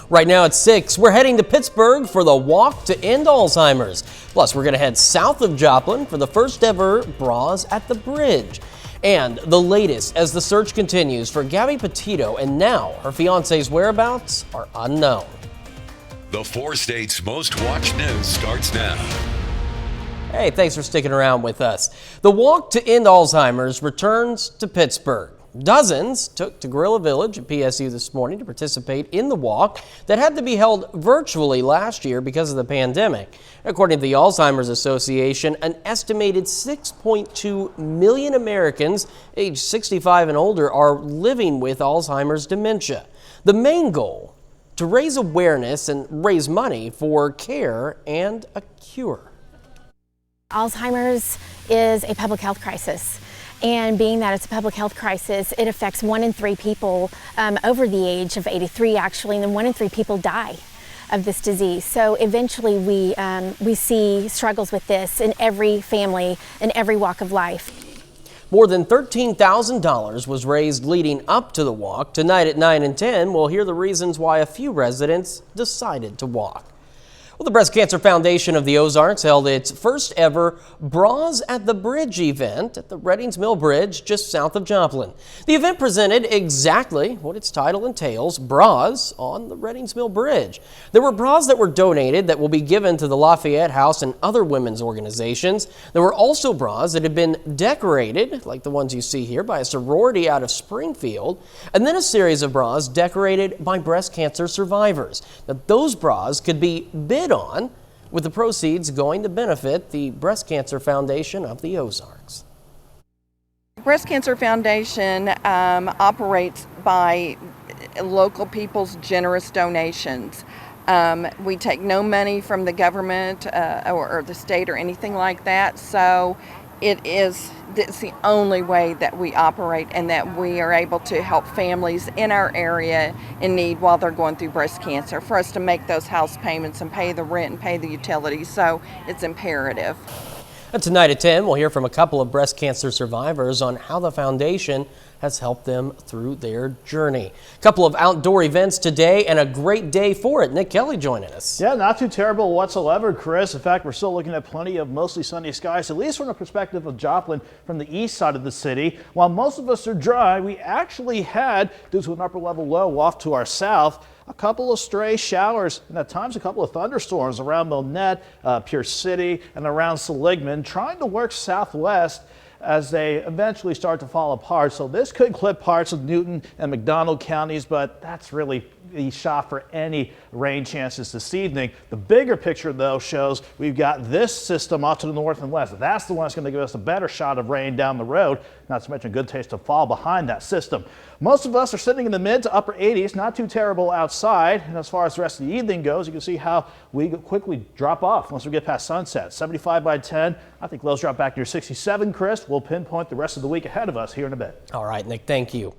Right now at 6, we're heading to Pittsburgh for the Walk to End Alzheimer's. Plus, we're going to head south of Joplin for the first ever Bras at the Bridge. And the latest as the search continues for Gabby Petito, and now her fiance's whereabouts are unknown. The 4 states' most watched news starts now. Hey, thanks for sticking around with us. The Walk to End Alzheimer's returns to Pittsburgh. Dozens took to Guerrilla Village at PSU this morning to participate in the walk that had to be held virtually last year because of the pandemic. According to the Alzheimer's Association, an estimated 6.2 million Americans aged 65 and older are living with Alzheimer's dementia. The main goal, to raise awareness and raise money for care and a cure. Alzheimer's is a public health crisis. And being that it's a public health crisis, it affects 1 in 3 people over the age of 83 actually, and then 1 in 3 people die of this disease. So eventually we see struggles with this in every family, in every walk of life. More than $13,000 was raised leading up to the walk. Tonight at 9 and 10, we'll hear the reasons why a few residents decided to walk. Well, the Breast Cancer Foundation of the Ozarks held its first ever Bras at the Bridge event at the Reddings Mill Bridge just south of Joplin. The event presented exactly what its title entails, bras on the Reddings Mill Bridge. There were bras that were donated that will be given to the Lafayette House and other women's organizations. There were also bras that had been decorated, like the ones you see here, by a sorority out of Springfield, and then a series of bras decorated by breast cancer survivors. Now, those bras could be bid on, with the proceeds going to benefit the Breast Cancer Foundation of the Ozarks. Breast Cancer Foundation operates by local people's generous donations. We take no money from the government or the state or anything like that, so it's the only way that we operate and that we are able to help families in our area in need while they're going through breast cancer, for us to make those house payments and pay the rent and pay the utilities. So it's imperative. And tonight at 10, we'll hear from a couple of breast cancer survivors on how the foundation has helped them through their journey. A couple of outdoor events today and a great day for it. Nick Kelly joining us. Yeah, not too terrible whatsoever, Chris. In fact, we're still looking at plenty of mostly sunny skies, at least from the perspective of Joplin from the east side of the city. While most of us are dry, we actually had, due to an upper level low off to our south, a couple of stray showers and at times a couple of thunderstorms around Milnette, Pure City, and around Seligman, trying to work southwest as they eventually start to fall apart. So this could clip parts of Newton and McDonald counties, but that's really the shot for any rain chances this evening. The bigger picture, though, shows we've got this system off to the north and west. That's the one that's going to give us a better shot of rain down the road, not to mention a good taste of fall behind that system. Most of us are sitting in the mid to upper 80s, not too terrible outside. And as far as the rest of the evening goes, you can see how we quickly drop off once we get past sunset. 75 by 10. I think lows drop back near 67, Chris. We'll pinpoint the rest of the week ahead of us here in a bit. All right, Nick, thank you.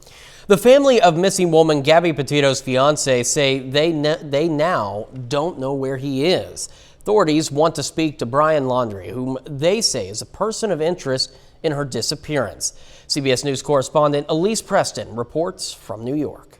The family of missing woman Gabby Petito's fiance say they now don't know where he is. Authorities want to speak to Brian Laundrie, whom they say is a person of interest in her disappearance. CBS News correspondent Elise Preston reports from New York.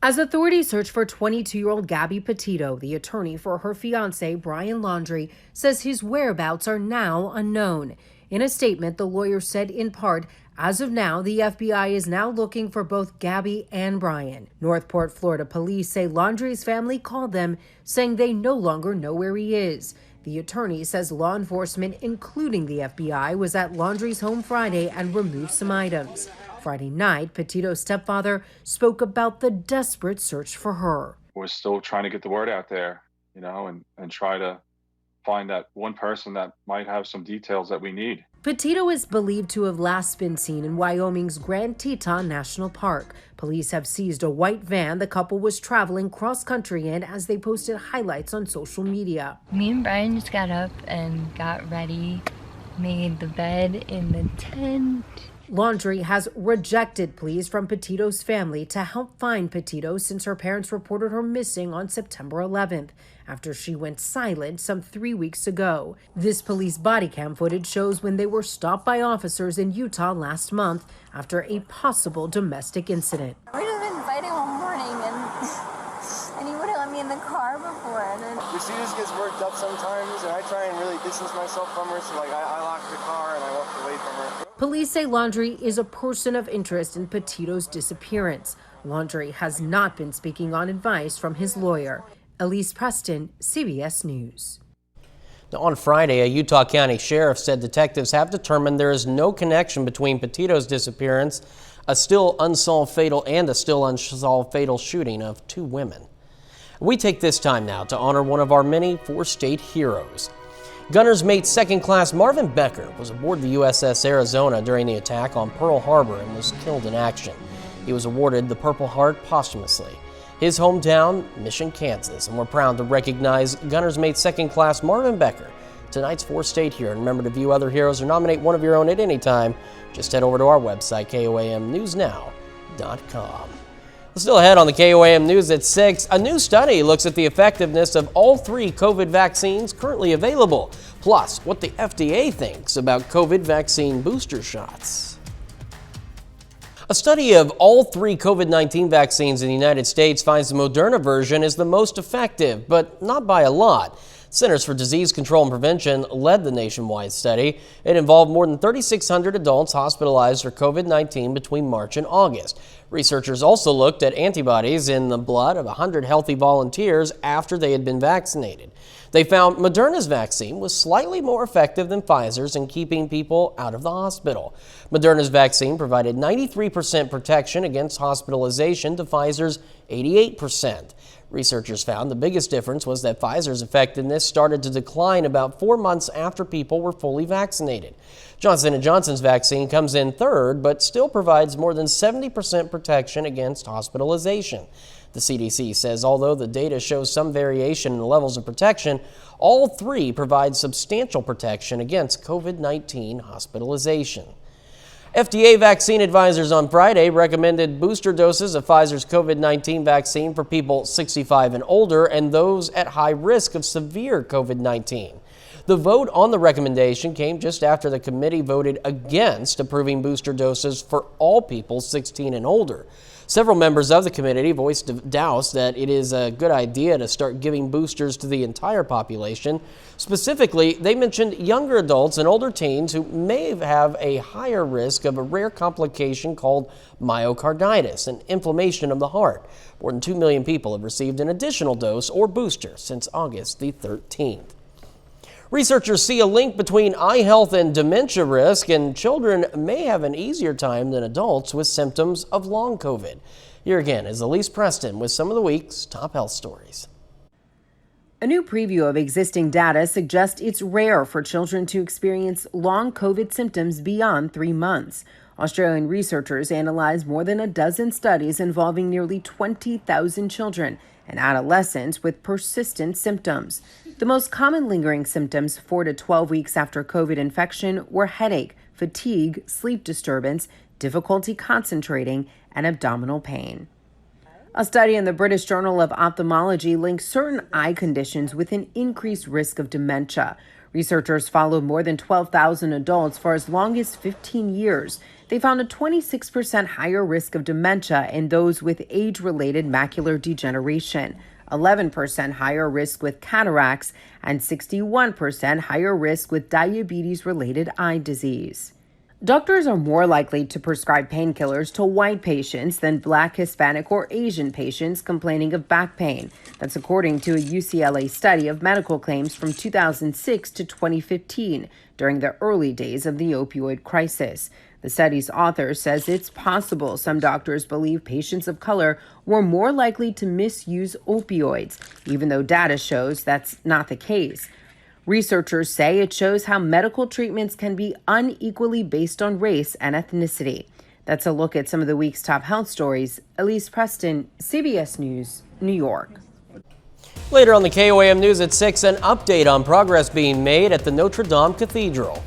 As authorities search for 22-year-old Gabby Petito, the attorney for her fiancé, Brian Laundrie, says his whereabouts are now unknown. In a statement, the lawyer said in part, as of now, the FBI is now looking for both Gabby and Brian. Northport, Florida police say Laundrie's family called them, saying they no longer know where he is. The attorney says law enforcement, including the FBI, was at Laundrie's home Friday and removed some items. Friday night, Petito's stepfather spoke about the desperate search for her. We're still trying to get the word out there, and try to find that one person that might have some details that we need. Petito is believed to have last been seen in Wyoming's Grand Teton National Park. Police have seized a white van the couple was traveling cross-country in as they posted highlights on social media. Me and Brian just got up and got ready, made the bed in the tent. Laundrie has rejected pleas from Petito's family to help find Petito since her parents reported her missing on September 11th, after she went silent some 3 weeks ago. This police body cam footage shows when they were stopped by officers in Utah last month after a possible domestic incident. We just been fighting all morning and car before, and then She just gets worked up sometimes, and I try and really distance myself from her, so like I lock the car and I walk away from her. Police say Laundrie is a person of interest in Petito's disappearance. Laundrie has not been speaking on advice from his lawyer. Elise Preston, CBS News. Now, on Friday, a Utah County sheriff said detectives have determined there is no connection between Petito's disappearance, a still unsolved fatal shooting of 2 women. We take this time now to honor one of our many 4-state heroes. Gunner's mate Second Class Marvin Becker was aboard the USS Arizona during the attack on Pearl Harbor and was killed in action. He was awarded the Purple Heart posthumously. His hometown, Mission, Kansas, and we're proud to recognize Gunner's mate Second Class Marvin Becker, tonight's 4-state hero. And remember to view other heroes or nominate one of your own at any time. Just head over to our website, KOAMNewsNow.com. Still ahead on the KOAM News at 6, a new study looks at the effectiveness of all 3 COVID vaccines currently available, plus what the FDA thinks about COVID vaccine booster shots. A study of all 3 COVID-19 vaccines in the United States finds the Moderna version is the most effective, but not by a lot. Centers for Disease Control and Prevention led the nationwide study. It involved more than 3,600 adults hospitalized for COVID-19 between March and August. Researchers also looked at antibodies in the blood of 100 healthy volunteers after they had been vaccinated. They found Moderna's vaccine was slightly more effective than Pfizer's in keeping people out of the hospital. Moderna's vaccine provided 93% protection against hospitalization to Pfizer's 88%. Researchers found the biggest difference was that Pfizer's effectiveness started to decline about 4 months after people were fully vaccinated. Johnson & Johnson's vaccine comes in third, but still provides more than 70% protection against hospitalization. The CDC says although the data shows some variation in the levels of protection, all 3 provide substantial protection against COVID-19 hospitalization. FDA vaccine advisors on Friday recommended booster doses of Pfizer's COVID-19 vaccine for people 65 and older and those at high risk of severe COVID-19. The vote on the recommendation came just after the committee voted against approving booster doses for all people 16 and older. Several members of the committee voiced doubts that it is a good idea to start giving boosters to the entire population. Specifically, they mentioned younger adults and older teens who may have a higher risk of a rare complication called myocarditis, an inflammation of the heart. More than 2 million people have received an additional dose or booster since August the 13th. Researchers see a link between eye health and dementia risk, and children may have an easier time than adults with symptoms of long COVID. Here again is Elise Preston with some of the week's top health stories. A new preview of existing data suggests it's rare for children to experience long COVID symptoms beyond 3 months. Australian researchers analyzed more than a dozen studies involving nearly 20,000 children and adolescents with persistent symptoms. The most common lingering symptoms 4 to 12 weeks after COVID infection were headache, fatigue, sleep disturbance, difficulty concentrating, and abdominal pain. A study in the British Journal of Ophthalmology links certain eye conditions with an increased risk of dementia. Researchers followed more than 12,000 adults for as long as 15 years. They found a 26% higher risk of dementia in those with age-related macular degeneration, 11% higher risk with cataracts, and 61% higher risk with diabetes-related eye disease. Doctors are more likely to prescribe painkillers to white patients than Black, Hispanic, or Asian patients complaining of back pain. That's according to a UCLA study of medical claims from 2006 to 2015, during the early days of the opioid crisis. The study's author says it's possible some doctors believe patients of color were more likely to misuse opioids, even though data shows that's not the case. Researchers say it shows how medical treatments can be unequally based on race and ethnicity. That's a look at some of the week's top health stories. Elise Preston, CBS News, New York. Later on the KOAM News at 6, an update on progress being made at the Notre Dame Cathedral.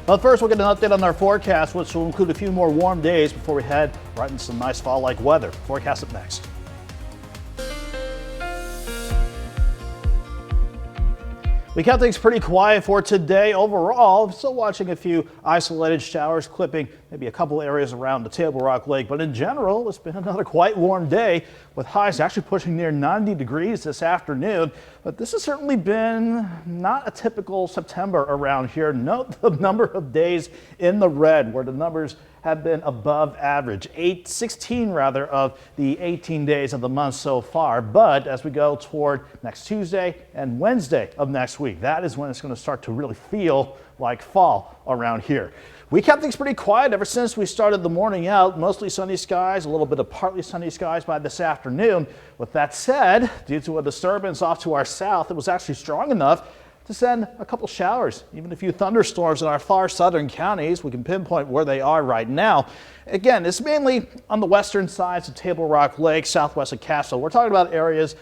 But first, we'll get an update on our forecast, which will include a few more warm days before we head right into some nice fall-like weather. Forecast up next. We kept things pretty quiet for today overall. Still watching a few isolated showers clipping maybe a couple areas around the Table Rock Lake, but in general, it's been another quite warm day with highs actually pushing near 90 degrees this afternoon. But this has certainly been not a typical September around here. Note the number of days in the red where the numbers have been above average, 16 rather of the 18 days of the month so far. But as we go toward next Tuesday and Wednesday of next week, that is when it's going to start to really feel like fall around here. We kept things pretty quiet ever since we started the morning out. Mostly sunny skies, a little bit of partly sunny skies by this afternoon. With that said, due to a disturbance off to our south, it was actually strong enough to send a couple showers, even a few thunderstorms in our far southern counties. We can pinpoint where they are right now. Again, it's mainly on the western sides of Table Rock Lake, southwest of Cassville. We're talking about areas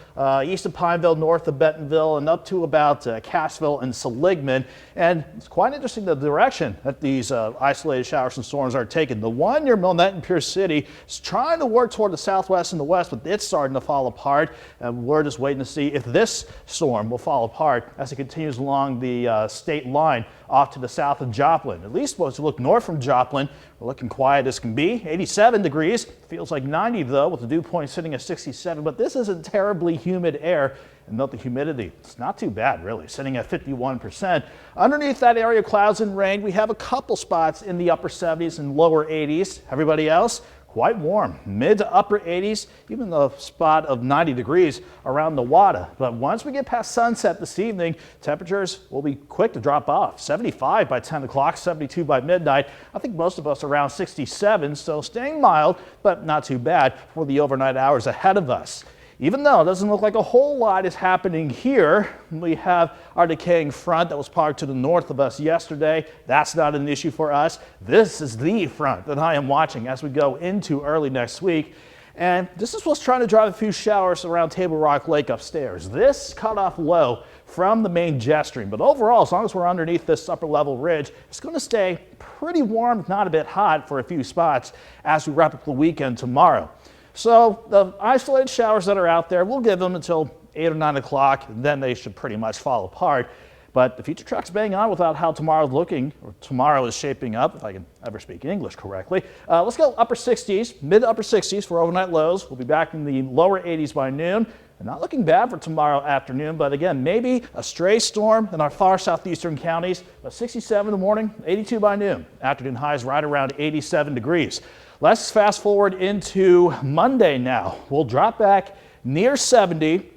east of Pineville, north of Bentonville, and up to about Cassville and Seligman. And it's quite interesting the direction that these isolated showers and storms are taking. The one near Milnette and Pierce City is trying to work toward the southwest and the west, but it's starting to fall apart. And we're just waiting to see if this storm will fall apart as it continues along the state line off to the south of Joplin. At least once you look north from Joplin, we're looking quiet as can be. 87 degrees, feels like 90 though, with the dew point sitting at 67, but this isn't terribly humid air. And note the humidity, it's not too bad really, sitting at 51%. Underneath that area, clouds and rain, we have a couple spots in the upper 70s and lower 80s. Everybody else, quite warm, mid to upper 80s, even the spot of 90 degrees around the Wada. But once we get past sunset this evening, temperatures will be quick to drop off. 75 by 10 o'clock, 72 by midnight. I think most of us around 67, so staying mild, but not too bad for the overnight hours ahead of us. Even though it doesn't look like a whole lot is happening here, we have our decaying front that was parked to the north of us yesterday. That's not an issue for us. This is the front that I am watching as we go into early next week. And this is what's trying to drive a few showers around Table Rock Lake upstairs. This cut off low from the main jet stream. But overall, as long as we're underneath this upper level ridge, it's going to stay pretty warm, if not a bit hot for a few spots as we wrap up the weekend tomorrow. So the isolated showers that are out there, we'll give them until 8 or 9 o'clock, and then they should pretty much fall apart. But the future track's bang on without how tomorrow's looking, or tomorrow is shaping up, if I can ever speak English correctly. Let's go upper 60s, mid to upper 60s for overnight lows. We'll be back in the lower 80s by noon. And not looking bad for tomorrow afternoon, but again, maybe a stray storm in our far southeastern counties. But 67 in the morning, 82 by noon. Afternoon highs right around 87 degrees. Let's fast forward into Monday now. We'll drop back near 70.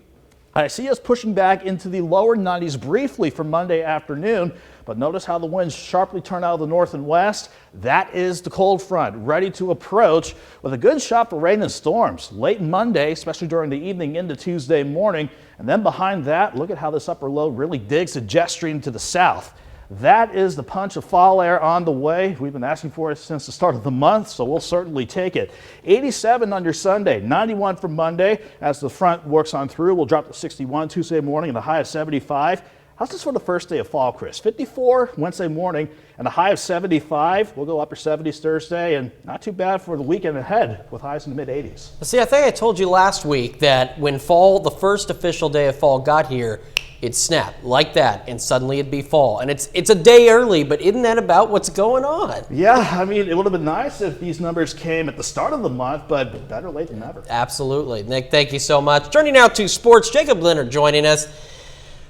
I see us pushing back into the lower 90s briefly for Monday afternoon, but notice how the winds sharply turn out of the north and west. That is the cold front ready to approach with a good shot for rain and storms late Monday, especially during the evening into Tuesday morning. And then behind that, look at how this upper low really digs the jet stream to the south. That is the punch of fall air on the way. We've been asking for it since the start of the month, so we'll certainly take it. 87 on your Sunday, 91 for Monday. As the front works on through, we'll drop to 61 Tuesday morning and a high of 75. How's this for the first day of fall, Chris? 54 Wednesday morning and a high of 75. We'll go upper 70s Thursday, and not too bad for the weekend ahead with highs in the mid-80s. See, I think I told you last week that when fall, the first official day of fall got here, it'd snap like that, and suddenly it'd be fall. And it's a day early, but isn't that about what's going on? Yeah, I mean, it would have been nice if these numbers came at the start of the month, but better late than never. Absolutely. Nick, thank you so much. Turning now to sports, Jacob Leonard joining us.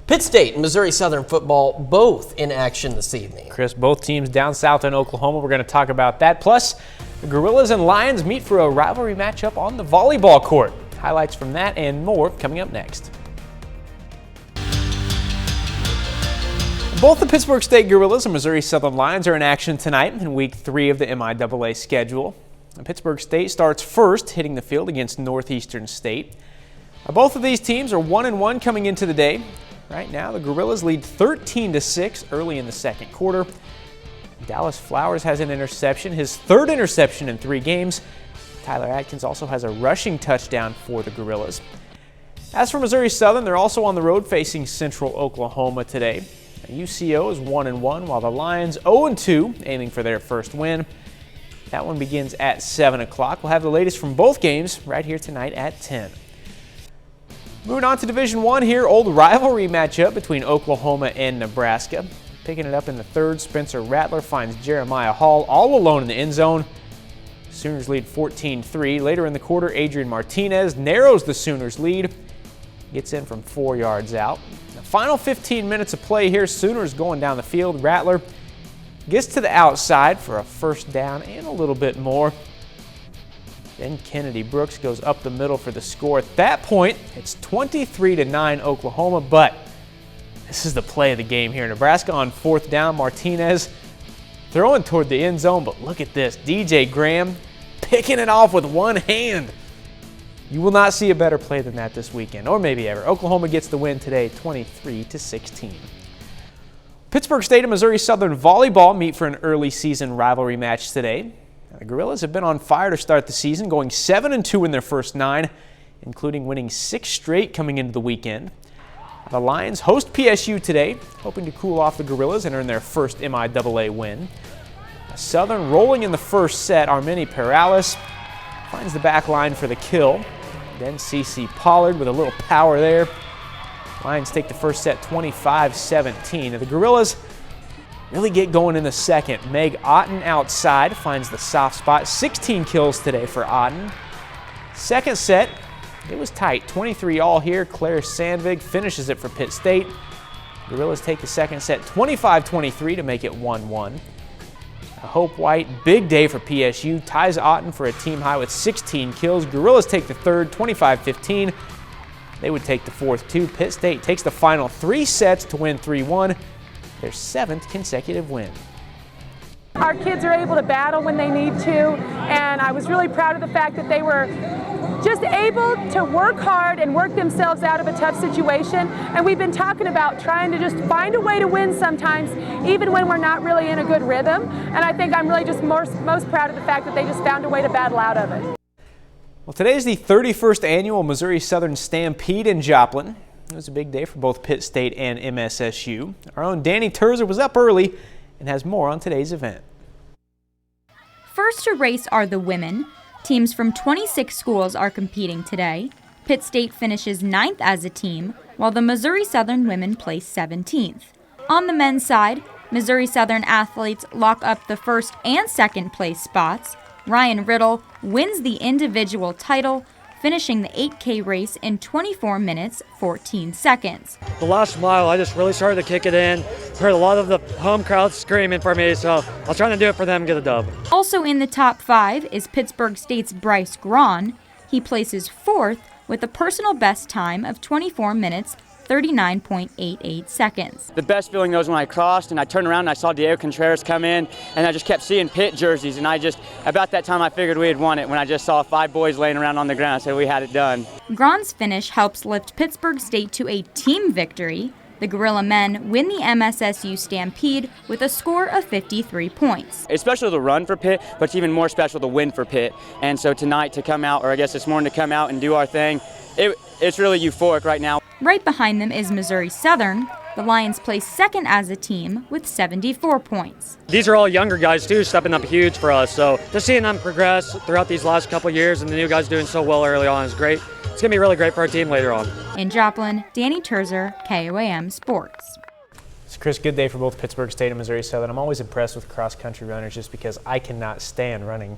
Pitt State and Missouri Southern football both in action this evening. Chris, both teams down south in Oklahoma. We're going to talk about that. Plus, the Gorillas and Lions meet for a rivalry matchup on the volleyball court. Highlights from that and more coming up next. Both the Pittsburgh State Gorillas and Missouri Southern Lions are in action tonight in Week 3 of the MIAA schedule. And Pittsburgh State starts first, hitting the field against Northeastern State. Both of these teams are 1-1 coming into the day. Right now, the Gorillas lead 13-6 early in the second quarter. Dallas Flowers has an interception, his third interception in 3 games. Tyler Atkins also has a rushing touchdown for the Gorillas. As for Missouri Southern, they're also on the road facing Central Oklahoma today. UCO is 1-1, while the Lions 0-2, aiming for their first win. That one begins at 7 o'clock. We'll have the latest from both games right here tonight at 10. Moving on to Division I here, old rivalry matchup between Oklahoma and Nebraska. Picking it up in the third, Spencer Rattler finds Jeremiah Hall all alone in the end zone. Sooners lead 14-3. Later in the quarter, Adrian Martinez narrows the Sooners lead. Gets in from 4 yards out. The final 15 minutes of play here, Sooners going down the field. Rattler gets to the outside for a first down and a little bit more. Then Kennedy Brooks goes up the middle for the score. At that point, it's 23-9 Oklahoma, but this is the play of the game here. Nebraska on fourth down. Martinez throwing toward the end zone, but look at this. DJ Grahn picking it off with one hand. You will not see a better play than that this weekend, or maybe ever. Oklahoma gets the win today, 23-16. Pittsburgh State and Missouri Southern volleyball meet for an early season rivalry match today. The Gorillas have been on fire to start the season, going 7-2 in their first 9, including winning 6 straight coming into the weekend. The Lions host PSU today, hoping to cool off the Gorillas and earn their first MIAA win. Southern rolling in the first set. Armeni Perales finds the back line for the kill. Then CC Pollard with a little power there. Lions take the first set 25-17. The Gorillas really get going in the second. Meg Otten outside finds the soft spot. 16 kills today for Otten. Second set, it was tight. 23 all here. Claire Sandvig finishes it for Pitt State. Gorillas take the second set 25-23 to make it 1-1. Hope White, big day for PSU. Ties Otten for a team high with 16 kills. Gorillas take the third 25-15. They would take the fourth too. Pitt State takes the final 3 sets to win 3-1. Their 7th consecutive win. Our kids are able to battle when they need to, and I was really proud of the fact that they were just able to work hard and work themselves out of a tough situation. And we've been talking about trying to just find a way to win sometimes, even when we're not really in a good rhythm. And I think I'm really just most proud of the fact that they just found a way to battle out of it. Well, today is the 31st annual Missouri Southern Stampede in Joplin. It was a big day for both Pitt State and MSSU. Our own Danny Terzer was up early and has more on today's event. First to race are the women. Teams from 26 schools are competing today. Pitt State finishes 9th as a team, while the Missouri Southern women place 17th. On the men's side, Missouri Southern athletes lock up the first and second place spots. Ryan Riddle wins the individual title, finishing the 8K race in 24 minutes, 14 seconds. The last mile, I just really started to kick it in. Heard a lot of the home crowd screaming for me, so I was trying to do it for them and get a dub. Also in the top 5 is Pittsburgh State's Bryce Grahn. He places 4th with a personal best time of 24 minutes, 39.88 seconds. The best feeling though was when I crossed and I turned around and I saw Diego Contreras come in, and I just kept seeing Pitt jerseys, and about that time I figured we had won it when I just saw 5 boys laying around on the ground. I said we had it done. Grahn's finish helps lift Pittsburgh State to a team victory. The Gorilla men win the MSSU Stampede with a score of 53 points. It's special to run for Pitt, but it's even more special to win for Pitt. And so tonight to come out, or I guess this morning to come out and do our thing, it's really euphoric right now. Right behind them is Missouri Southern. The Lions placed 2nd as a team with 74 points. These are all younger guys too, stepping up huge for us. So just seeing them progress throughout these last couple of years and the new guys doing so well early on is great. It's going to be really great for our team later on. In Joplin, Danny Terzer, KOAM Sports. So Chris, good day for both Pittsburgh State and Missouri Southern. I'm always impressed with cross-country runners just because I cannot stand running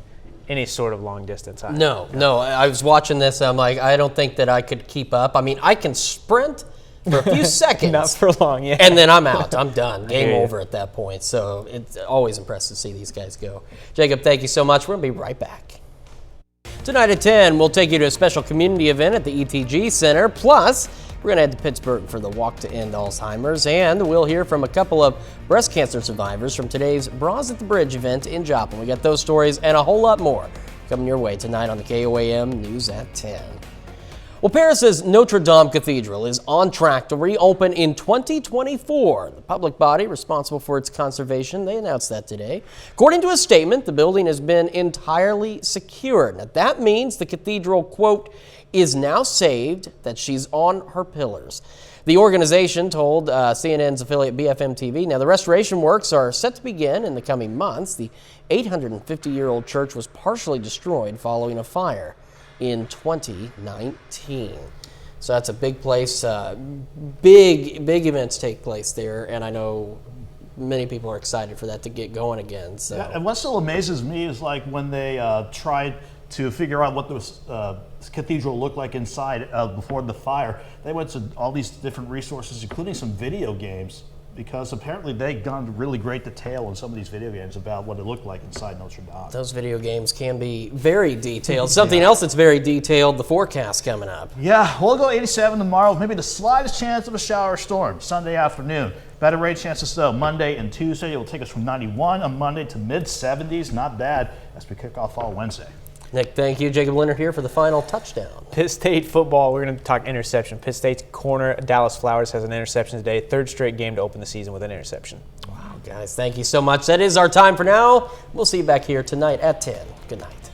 any sort of long distance. No. I was watching this. I'm like, I don't think that I could keep up. I mean, I can sprint for a few seconds. Not for long, yeah. And then I'm out. I'm done. Game over at that point. So it's always impressive to see these guys go. Jacob, thank you so much. We're going to be right back. Tonight at 10, we'll take you to a special community event at the ETG Center. Plus, we're going to head to Pittsburgh for the Walk to End Alzheimer's. And we'll hear from a couple of breast cancer survivors from today's Bras at the Bridge event in Joplin. We got those stories and a whole lot more coming your way tonight on the KOAM News at 10. Well, Paris's Notre Dame Cathedral is on track to reopen in 2024. The public body responsible for its conservation, they announced that today. According to a statement, the building has been entirely secured. Now, that means the cathedral, quote, is now saved, that she's on her pillars. The organization told CNN's affiliate BFM TV. Now, the restoration works are set to begin in the coming months. The 850-year-old church was partially destroyed following a fire in 2019. So that's a big place. Big events take place there, and I know many people are excited for that to get going again. So. Yeah, and what still amazes me is like when they tried to figure out what the cathedral looked like inside before the fire, they went to all these different resources, including some video games, because apparently they've gone to really great detail in some of these video games about what it looked like inside Notre Dame. Those video games can be very detailed. Something else that's very detailed, the forecast coming up. Yeah, we'll go 87 tomorrow, maybe the slightest chance of a shower or storm Sunday afternoon. Better rate chances though Monday and Tuesday. It will take us from 91 on Monday to mid-70s. Not bad as we kick off fall Wednesday. Nick, thank you. Jacob Leonard here for the final touchdown. Pitt State football, we're going to talk interception. Pitt State's corner, Dallas Flowers, has an interception today. Third straight game to open the season with an interception. Wow, guys, thank you so much. That is our time for now. We'll see you back here tonight at 10. Good night.